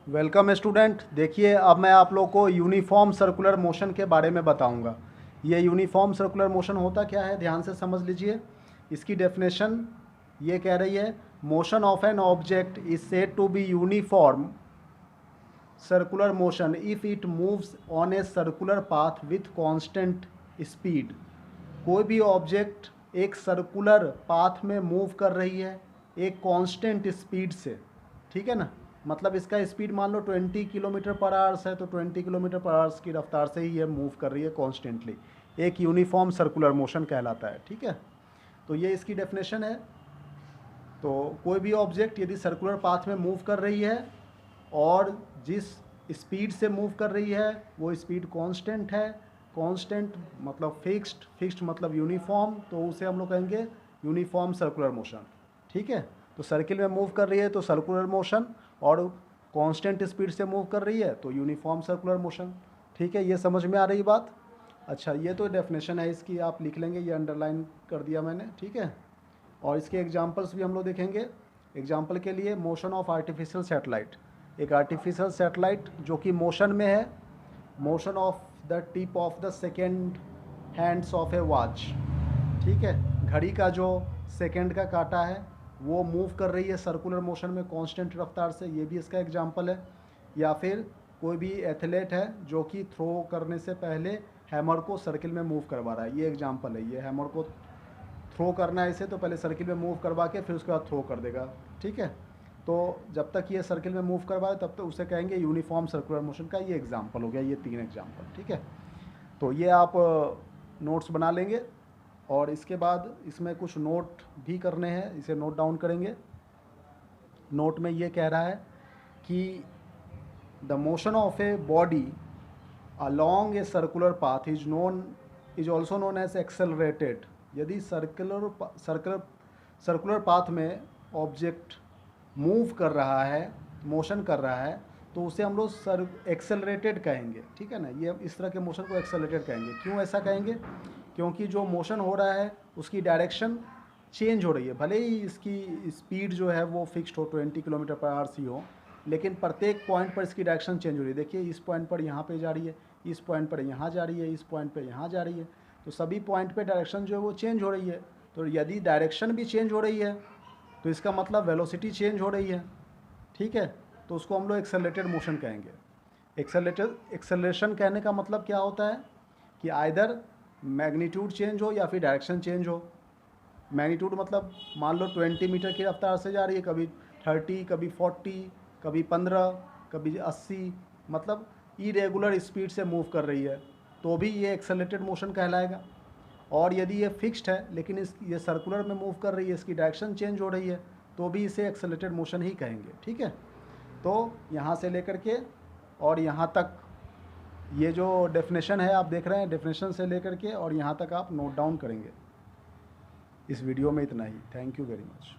Welcome student. देखिए, अब मैं आप लोग को यूनिफॉर्म सर्कुलर मोशन के बारे में बताऊंगा। ये यूनिफॉर्म सर्कुलर मोशन होता क्या है, ध्यान से समझ लीजिए। इसकी डेफिनेशन ये कह रही है, motion of an object is said to be uniform circular motion if it moves on a circular path with constant speed. कोई भी ऑब्जेक्ट एक सर्कुलर पाथ में मूव कर रही है एक कांस्टेंट स्पीड से, ठीक है ना। मतलब इसका स्पीड मान लो 20 किलोमीटर पर आवर्स है, तो 20 किलोमीटर पर आवर्स की रफ्तार से ही ये मूव कर रही है कॉन्स्टेंटली। एक यूनिफॉर्म सर्कुलर मोशन कहलाता है, ठीक है। तो ये इसकी डेफिनेशन है। तो कोई भी ऑब्जेक्ट यदि सर्कुलर पाथ में मूव कर रही है और जिस स्पीड से मूव कर रही है वो स्पीड कांस्टेंट है, कांस्टेंट मतलब फिक्स्ड मतलब यूनिफॉर्म, तो उसे हम लोग कहेंगे यूनिफॉर्म सर्कुलर मोशन, ठीक है। तो सर्किल में मूव कर रही है तो सर्कुलर मोशन, और कांस्टेंट स्पीड से मूव कर रही है तो यूनिफॉर्म सर्कुलर मोशन, ठीक है। ये समझ में आ रही बात। अच्छा, ये तो डेफिनेशन है इसकी, आप लिख लेंगे, ये अंडरलाइन कर दिया मैंने, ठीक है। और इसके एग्जांपल्स भी हम लोग देखेंगे। एग्जांपल के लिए मोशन ऑफ आर्टिफिशियल सैटेलाइट। एक आर्टिफिशियल सैटेलाइट जो कि मोशन में है, motion of the tip of the second hands of A watch, ठीक है। घड़ी का जो सेकेंड का कांटा है वो मूव कर रही है सर्कुलर मोशन में कांस्टेंट रफ्तार से, ये भी इसका एग्जांपल है। या फिर कोई भी एथलीट है जो कि थ्रो करने से पहले हैमर को सर्किल में मूव करवा रहा है, ये एग्जांपल है। ये हैमर को थ्रो करना है इसे, तो पहले सर्किल में मूव करवा के फिर उसके बाद थ्रो कर देगा, ठीक है। तो जब तक ये सर्किल में मूव करवाए तब तक उसे कहेंगे यूनिफॉर्म सर्कुलर मोशन का। ये एग्जांपल हो गया, ये 3 एग्जांपल, ठीक है। तो ये आप नोट्स बना लेंगे और इसके बाद इसमें कुछ नोट भी करने हैं, इसे नोट डाउन करेंगे। नोट में ये कह रहा है कि the motion of a body along a circular path is also known as accelerated। यदि सर्कुलर पाथ में ऑब्जेक्ट मूव कर रहा है, मोशन कर रहा है, तो उसे हम लोग एक्सेलरेटेड कहेंगे, ठीक है ना। ये इस तरह के मोशन को एक्सेलरेटेड कहेंगे। क्यों ऐसा कहेंगे? क्योंकि जो मोशन हो रहा है उसकी डायरेक्शन चेंज हो रही है। भले ही इसकी स्पीड जो है वो फिक्स्ड हो, 20 किलोमीटर पर आवर्स ही हो, लेकिन प्रत्येक पॉइंट पर इसकी डायरेक्शन चेंज हो रही है। देखिए, इस पॉइंट पर यहाँ पे जा रही है, इस पॉइंट पर यहाँ जा रही है, इस पॉइंट पे यहाँ जा रही है, तो सभी पॉइंट पे डायरेक्शन जो है वो चेंज हो रही है। तो यदि डायरेक्शन भी चेंज हो रही है तो इसका मतलब वेलोसिटी चेंज हो रही है, ठीक है। तो उसको हम लोग एक्सेलरेटेड मोशन कहेंगे। एक्सेलरेशन कहने का मतलब क्या होता है कि आइदर मैग्नीट्यूड चेंज हो या फिर डायरेक्शन चेंज हो। मैग्नीट्यूड मतलब मान लो 20 मीटर की रफ्तार से जा रही है, कभी 30, कभी 40, कभी 15, कभी 80, मतलब इरेगुलर स्पीड से मूव कर रही है, तो भी ये एक्सेलरेटेड मोशन कहलाएगा। और यदि ये फिक्स्ड है लेकिन ये सर्कुलर में मूव कर रही है, इसकी डायरेक्शन चेंज हो रही है, तो भी इसे एक्सेलरेटेड मोशन ही कहेंगे, ठीक है। तो यहाँ से लेकर के और यहाँ तक ये जो डेफिनेशन है आप देख रहे हैं, डेफिनेशन से लेकर के और यहाँ तक आप नोट डाउन करेंगे। इस वीडियो में इतना ही। Thank you very much.